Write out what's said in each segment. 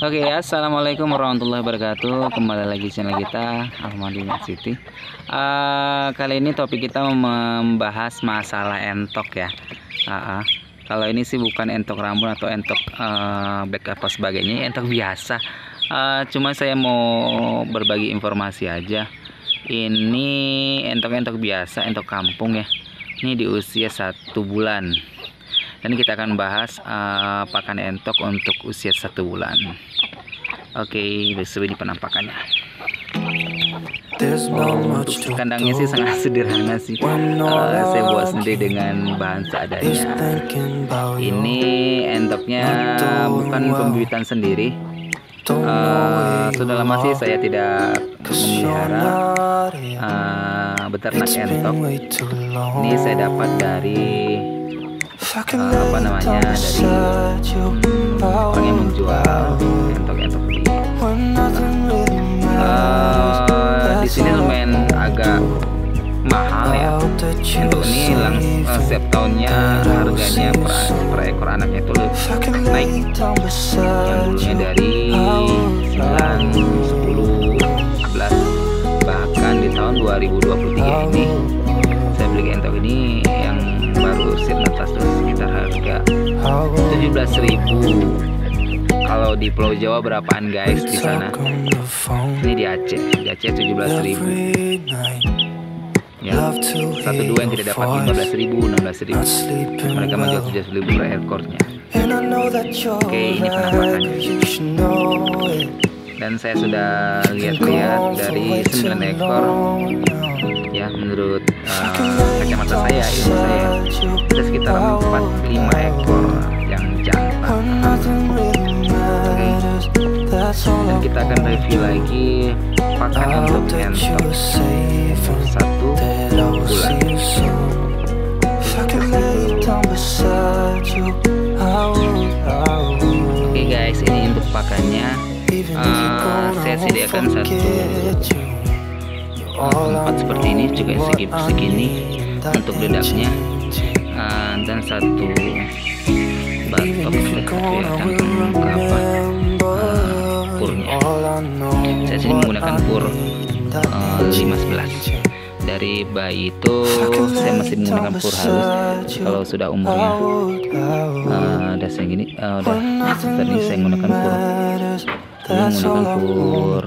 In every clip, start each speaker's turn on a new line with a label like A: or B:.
A: Oke, assalamualaikum warahmatullahi wabarakatuh. Kembali lagi channel kita Almadina City. Kali ini topik kita membahas masalah entok ya. Kalau ini sih bukan entok rambut atau entok back apa sebagainya, entok biasa. Cuma saya mau berbagi informasi aja. Ini entok-entok biasa, entok kampung ya. Ini di usia 1 bulan. Dan kita akan bahas pakan entok untuk usia 1 bulan. Oke, seperti penampakannya. Kandangnya sih sangat sederhana sih. Saya buat sendiri dengan bahan seadanya. Ini entoknya bukan pembibitan sendiri. Sudah lama sih saya tidak memelihara beternak entok. Ini saya dapat dari dari orang yang menjual entok-entok di sini lumayan agak mahal ya. Untuk ini setiap tahunnya harganya per ekor anaknya itu naik. Yang dulunya dari 9, 10, 11, bahkan di tahun 2023 ini saya beli entok ini yang baru sirnatas sekitar harga 17.000. Kalau di Pulau Jawa berapaan guys di sana? Ini di Aceh 17.000. Ya, 1-2 yang tidak dapat 15.000, 16.000. Mereka menjual 17.000 per ekornya. Oke, ini penampakannya. Dan saya sudah lihat-lihat dari 9 ekor. Ya, menurut kacamata saya, ilmu saya, ada sekitar 4-5 ekor yang jantan. Dan kita akan review lagi pakan untuk entok 1 bulan. Oke guys, ini untuk pakannya. Saya sediakan satu tempat seperti ini, juga segini untuk dedaknya, dan satu batok purnya. Saya sini menggunakan pur 511. Dari bayi itu saya masih menggunakan pur halus. Kalau sudah umurnya udah segini, tadi saya menggunakan pur. Saya menggunakan pur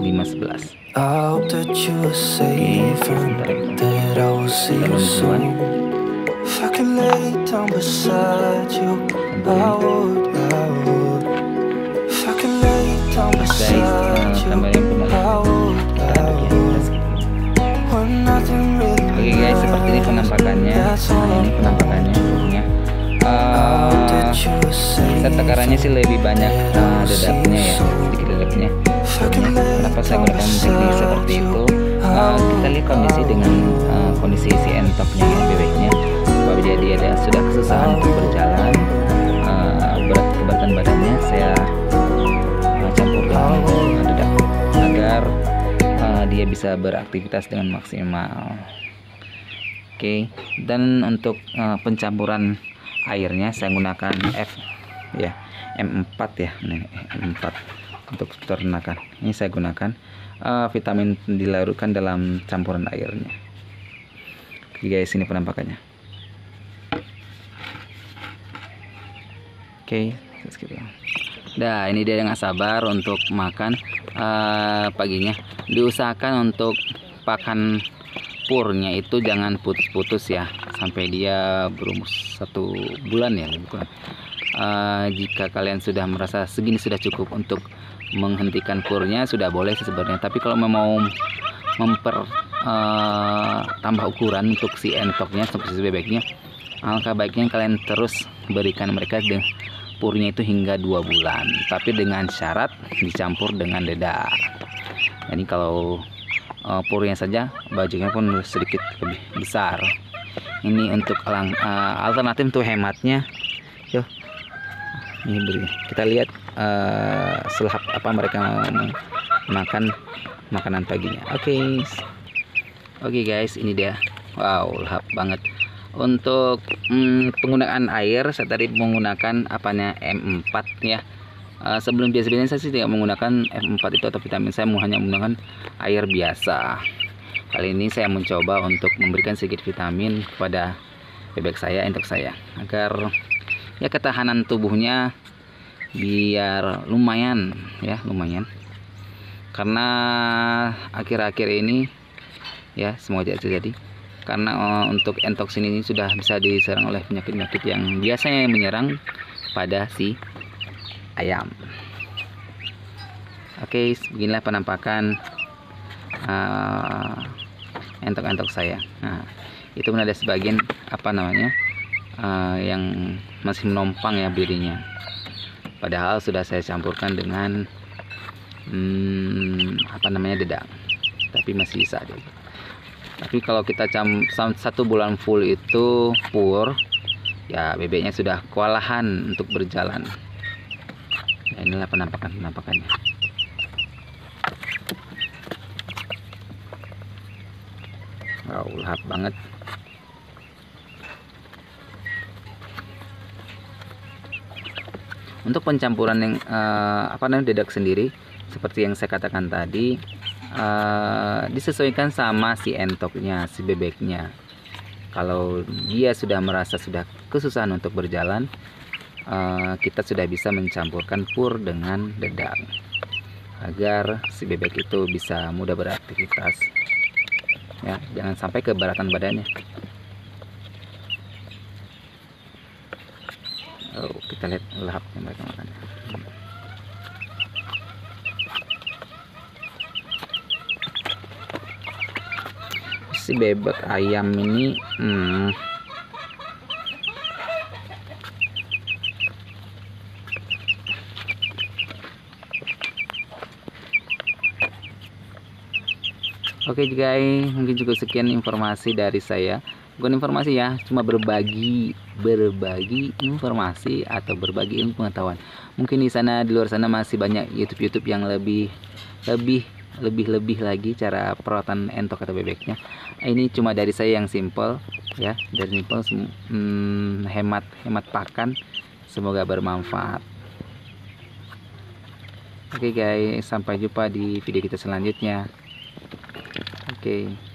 A: 511. Oke, sebentar Oke guys, seperti ini penampakannya. Ini penampakannya purnya. Takarannya sih lebih banyak dedapnya ya, sedikit dedapnya. Kenapa saya gunakan teknik seperti itu? Kita lihat kondisi dengan kondisi si entoknya ya, bebeknya. Apabila dia sudah kesusahan untuk berjalan, keberatan badannya saya campurkan dengan dedap agar dia bisa beraktivitas dengan maksimal. Oke, dan untuk pencampuran airnya saya gunakan M4 ya, M4 untuk peternakan. Ini saya gunakan vitamin dilarutkan dalam campuran airnya. Oke guys, ini penampakannya. Oke, nah ini dia yang nggak sabar untuk makan paginya. Diusahakan untuk pakan purnya itu jangan putus-putus ya, sampai dia berumur 1 bulan ya, bukan. Jika kalian sudah merasa segini sudah cukup untuk menghentikan purnya, sudah boleh sebenarnya. Tapi kalau mau tambah ukuran untuk si entoknya, untuk si bebeknya, alangkah baiknya kalian terus berikan mereka purnya itu hingga 2 bulan, tapi dengan syarat dicampur dengan dedak. Jadi kalau purnya saja, bajunya pun sedikit lebih besar. Ini untuk alternatif untuk hematnya. Yuk, ini kita lihat selahap apa mereka makan makanan paginya. Oke guys, ini dia. Wow, lahap banget. Untuk penggunaan air, saya tadi menggunakan M4 ya. Sebelum biasa-biasanya saya sih tidak menggunakan F4 itu atau vitamin, saya hanya menggunakan air biasa. Kali ini saya mencoba untuk memberikan sedikit vitamin kepada bebek saya, entok saya, agar ya ketahanan tubuhnya biar lumayan ya, lumayan. Karena akhir-akhir ini ya, semoga tidak terjadi, karena untuk entoksin ini sudah bisa diserang oleh penyakit-penyakit yang biasanya menyerang pada si ayam. Oke, beginilah penampakan entok-entok saya. Nah, itu pun ada sebagian yang masih menumpang ya birinya, padahal sudah saya campurkan dengan dedang, tapi masih bisa deh. Tapi kalau kita 1 bulan full itu pur, ya bebeknya sudah kewalahan untuk berjalan. Nah, inilah penampakannya. Wow, lahap banget. Untuk pencampuran yang dedak sendiri, seperti yang saya katakan tadi, disesuaikan sama si entoknya, si bebeknya. Kalau dia sudah merasa sudah kesusahan untuk berjalan, kita sudah bisa mencampurkan pur dengan dedang agar si bebek itu bisa mudah beraktivitas ya, jangan sampai keberatan badannya. Kita lihat lahapnya mereka makan. Si bebek ayam ini oke guys, mungkin cukup sekian informasi dari saya. Bukan informasi ya, cuma berbagi informasi atau berbagi ilmu pengetahuan. Mungkin di luar sana masih banyak YouTube yang lebih lagi cara perawatan entok atau bebeknya. Ini cuma dari saya yang simple ya, dari simple, hemat pakan. Semoga bermanfaat. Oke guys, sampai jumpa di video kita selanjutnya. Oke.